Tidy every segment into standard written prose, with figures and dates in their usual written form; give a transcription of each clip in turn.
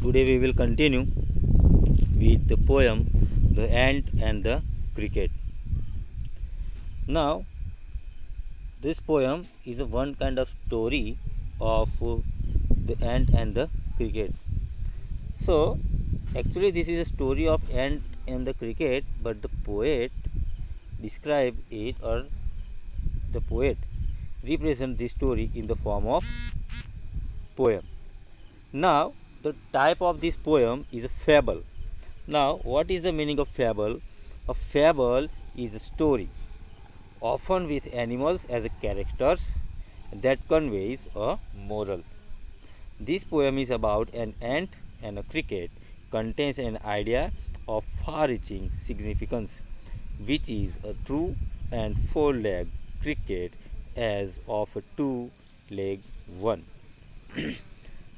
Today we will continue with the poem The Ant and the Cricket. Now, this poem is a one kind of story of the ant and the cricket. So, actually, this is a story of ant and the cricket, but the poet describe it, or the poet represent this story in the form of poem. Now, the type of this poem is a fable. Now, what is the meaning of fable? A fable is a story, often with animals as characters, that conveys a moral. This poem is about an ant and a cricket, contains an idea of far-reaching significance, which is a true and four-legged cricket as of a two-legged one.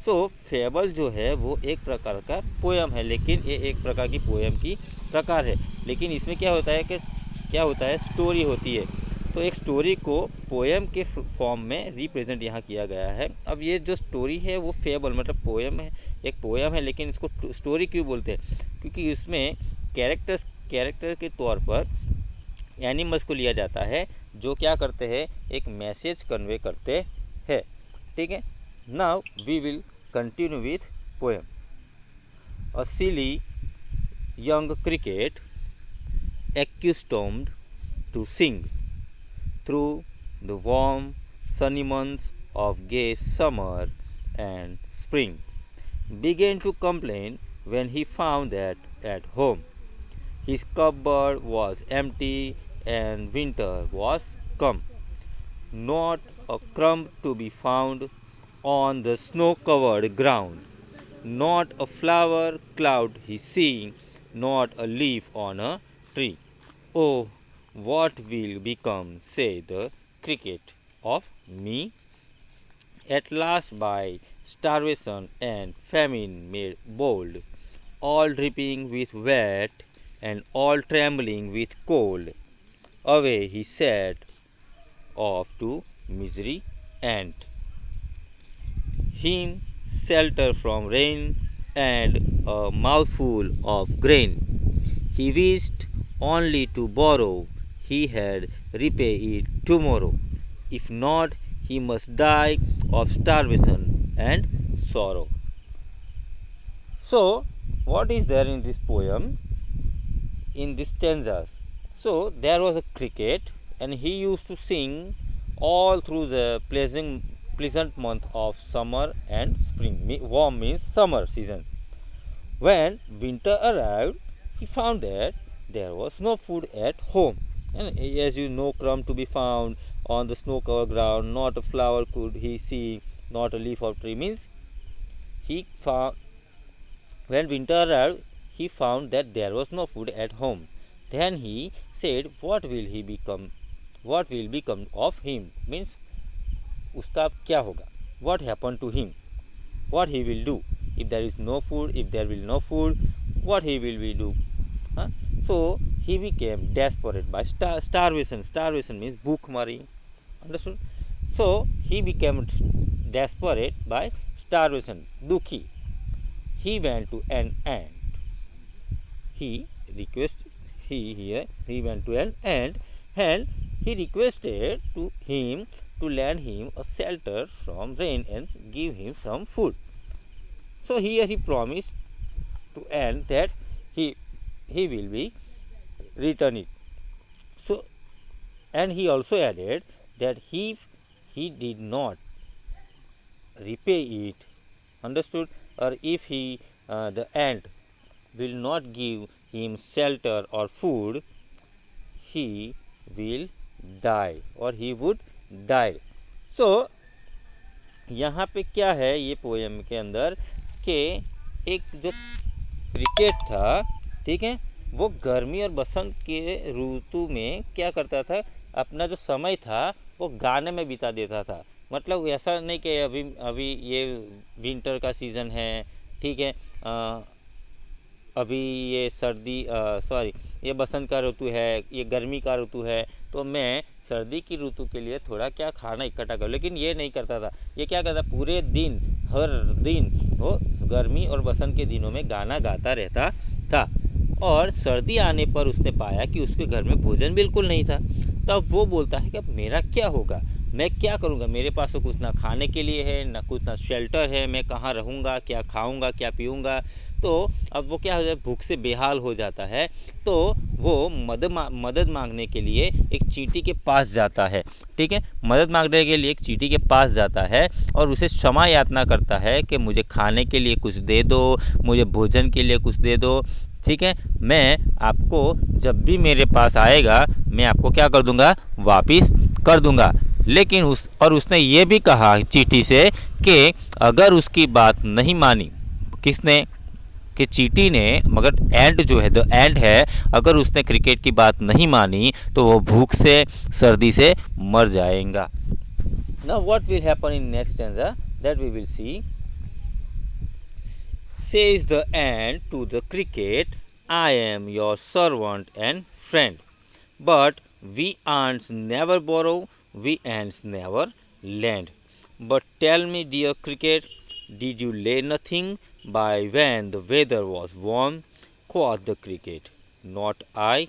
So fable जो है वो एक प्रकार का poem है, लेकिन ये एक प्रकार की पोयम की प्रकार है, लेकिन इसमें क्या होता है स्टोरी होती है। तो एक स्टोरी को पोयम के फॉर्म में रिप्रेजेंट यहाँ किया गया है। अब ये जो स्टोरी है वो फेबल मतलब पोयम है, एक पोयम है, लेकिन इसको स्टोरी क्यों बोलते हैं? क्योंकि इसमें कैरेक्टर के तौर पर एनिमल्स को लिया जाता है जो क्या करते हैं, एक मैसेज कन्वे करते हैं। ठीक है, now we will continue with poem. A silly young cricket, accustomed to sing through the warm sunny months of gay summer and spring, began to complain when he found that at home his cupboard was empty and winter was come, not a crumb to be found on the snow-covered ground, not a flower cloud he seeing, not a leaf on a tree. Oh, what will become, say the cricket, of me? At last by starvation and famine made bold, all dripping with wet and all trembling with cold, away he set off to misery and him shelter from rain and a mouthful of grain. He wished only to borrow, he had repay it tomorrow. If not, he must die of starvation and sorrow. So, what is there in this poem, in these stanzas? So, there was a cricket and he used to sing all through the pleasant month of summer and spring. Warm means summer season. When winter arrived, he found that there was no food at home, and as you know, crumb to be found on the snow-covered ground. Not a flower could he see, not a leaf of tree. Means he found, when winter arrived, he found that there was no food at home. Then he said, "What will he become? What will become of him?" Means उसका क्या होगा, what happened to him, what he will do if there is no food, if there will no food, what he will do. So he became desperate by starvation means bhukmari, understood? So he became desperate by starvation, dukhi. He went to an ant, he went to an ant and he requested to him to lend him a shelter from rain and give him some food. So here he promised to ant that he will be return it. So, and he also added that if he did not repay it, understood, or if the ant will not give him shelter or food, he will die or he would die. So यहाँ पे क्या है ये poem के अंदर कि एक जो क्रिकेट था, ठीक है, वो गर्मी और बसंत के ऋतु में क्या करता था, अपना जो समय था वो गाने में बिता देता था। मतलब ऐसा नहीं कि अभी ये विंटर का सीज़न है, ठीक है, अभी ये ये बसंत का ऋतु है, ये गर्मी का ऋतु है, तो मैं सर्दी की ऋतु के लिए थोड़ा क्या खाना इकट्ठा करूँ। लेकिन ये नहीं करता था, ये क्या करता, पूरे दिन हर दिन वो गर्मी और बसंत के दिनों में गाना गाता रहता था। और सर्दी आने पर उसने पाया कि उसके घर में भोजन बिल्कुल नहीं था। तब वो बोलता है कि अब मेरा क्या होगा, मैं क्या करूँगा, मेरे पास तो कुछ ना खाने के लिए है, ना कुछ ना शेल्टर है, मैं कहाँ रहूँगा, क्या खाऊँगा, क्या पीऊँगा। तो अब वो क्या हो जाए, भूख से बेहाल हो जाता है। तो वो मदद मांगने के लिए एक चींटी के पास जाता है। ठीक है, मदद मांगने के लिए एक चींटी के पास जाता है और उसे क्षमा याचना करता है कि मुझे खाने के लिए कुछ दे दो, मुझे भोजन के लिए कुछ दे दो। ठीक है, मैं आपको जब भी मेरे पास आएगा मैं आपको क्या कर दूंगा, वापिस कर दूंगा। लेकिन उसने ये भी कहा चींटी से कि अगर उसकी बात नहीं मानी, किसने, कि चींटी ने, मगर एंड जो है, द एंड है, अगर उसने क्रिकेट की बात नहीं मानी तो वो भूख से, सर्दी से मर जाएगा। Now what will happen in next stanza, that we will see. Says the ant to the cricket, I am your servant and friend. But we ants never borrow, we ants never lend. But tell me, dear cricket, did you lay nothing by when the weather was warm? Quoth the cricket, not I.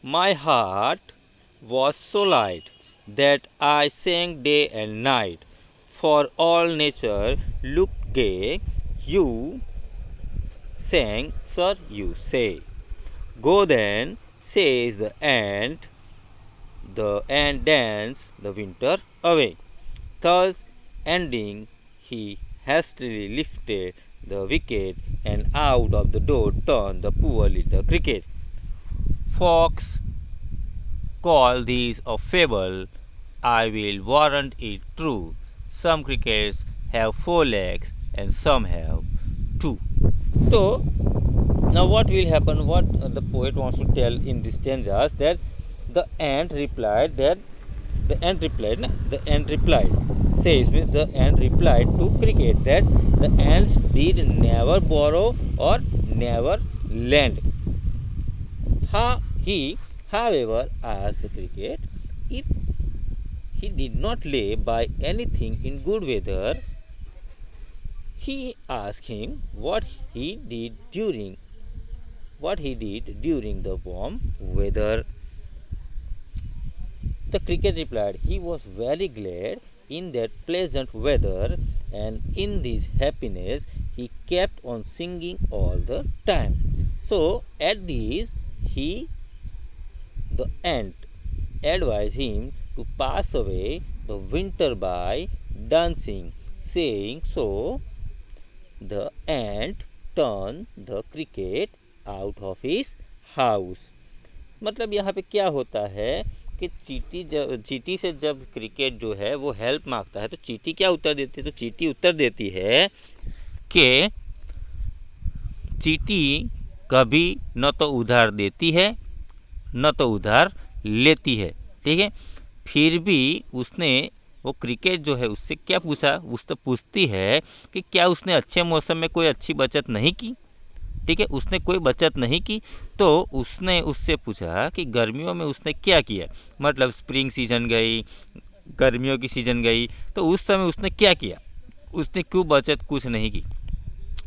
My heart was so light that I sang day and night. For all nature looked gay, you sang, sir, you say. Go then, says the ant danced the winter away. Thus ending, he hastily lifted the wicket and out of the door turned the poor little cricket. Fox call these a fable, I will warrant it true. Some crickets have 4 legs and some have 2. So now what will happen, what the poet wants to tell in this stanzas, that the ant replied says, means the ant replied to cricket that the ants did never borrow or never lend. He however asked the cricket if he did not lay by anything in good weather. He asked him what he did during the warm weather. The cricket replied he was very glad in that pleasant weather, and in this happiness he kept on singing all the time. So at this the ant advised him to pass away the winter by dancing, saying so the ant turned the cricket out of his house. मतलब यहाँ पे क्या होता है कि चींटी से जब क्रिकेट जो है वो हेल्प मांगता है तो चींटी क्या उत्तर देती है, तो चींटी उत्तर देती है कि चींटी कभी न तो उधार देती है न तो उधार लेती है। ठीक है, फिर भी उसने, वो क्रिकेट जो है उससे क्या पूछा, उससे पूछती है कि क्या उसने अच्छे मौसम में कोई अच्छी बचत नहीं की। ठीक है, उसने कोई बचत नहीं की। तो उसने उससे पूछा कि गर्मियों में उसने क्या किया, मतलब स्प्रिंग सीजन गई, गर्मियों की सीजन गई, तो उस समय उसने क्या किया, उसने क्यों बचत कुछ नहीं की।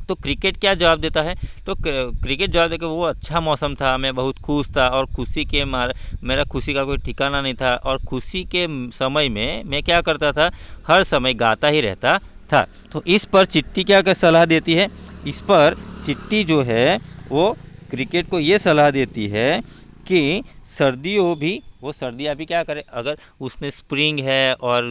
तो क्रिकेट क्या जवाब देता है, तो क्रिकेट जवाब देकर वो अच्छा मौसम था, मैं बहुत खुश था और खुशी के मेरा खुशी का कोई ठिकाना नहीं था, और खुशी के समय में मैं क्या करता था, हर समय गाता ही रहता था। तो इस पर चिट्टी क्या सलाह देती है, इस पर चिट्टी जो है वो क्रिकेट को ये सलाह देती है कि सर्दियों भी, वो सर्दियाँ भी क्या करे, अगर उसने स्प्रिंग है और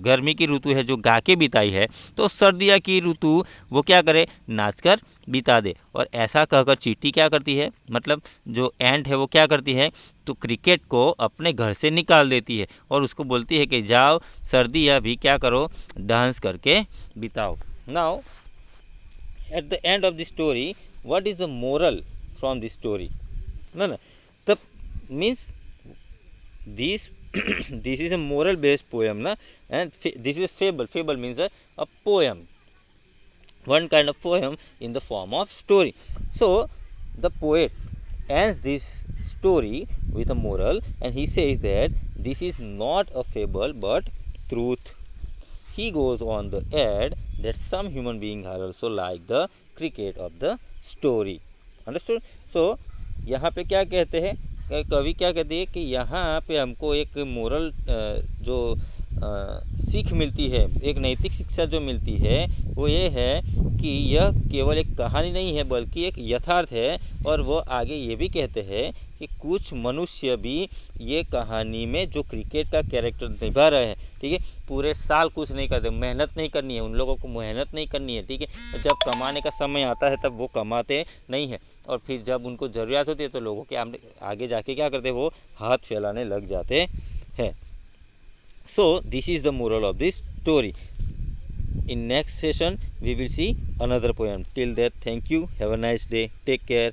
गर्मी की ऋतु है जो गा के बिताई है, तो सर्दियाँ की ऋतु वो क्या करे, नाचकर बिता दे। और ऐसा कहकर चींटी क्या करती है, मतलब जो एंट है वो क्या करती है, तो क्रिकेट को अपने घर से निकाल देती है और उसको बोलती है कि जाओ सर्दियाँ भी क्या करो, डांस करके बिताओ। Now at the end of the story, what is the moral from the story? ना the means this this is a moral based poem, na, and this is a fable means a poem, one kind of poem in the form of story. So the poet ends this story with a moral, and he says that this is not a fable but truth. He goes on to add that some human beings are also like the cricket of the story. Understood? So यहाँ पे क्या कहते हैं, कवि क्या कहते हैं कि यहाँ पे हमको एक मोरल जो सीख मिलती है, एक नैतिक शिक्षा जो मिलती है वो ये है कि यह केवल एक कहानी नहीं है बल्कि एक यथार्थ है। और वो आगे ये भी कहते हैं कि कुछ मनुष्य भी ये कहानी में जो क्रिकेट का कैरेक्टर निभा रहे हैं, ठीक है, पूरे साल कुछ नहीं करते, मेहनत नहीं करनी है, उन लोगों को मेहनत नहीं करनी है, ठीक है, जब कमाने का समय आता है तब वो कमाते नहीं हैं, और फिर जब उनको ज़रूरत होती है तो लोगों के आगे जाके क्या करते हैं, वो हाथ फैलाने लग जाते हैं। So this is the moral of this story. In next session we will see another poem. Till that, thank you. Have a nice day. Take care.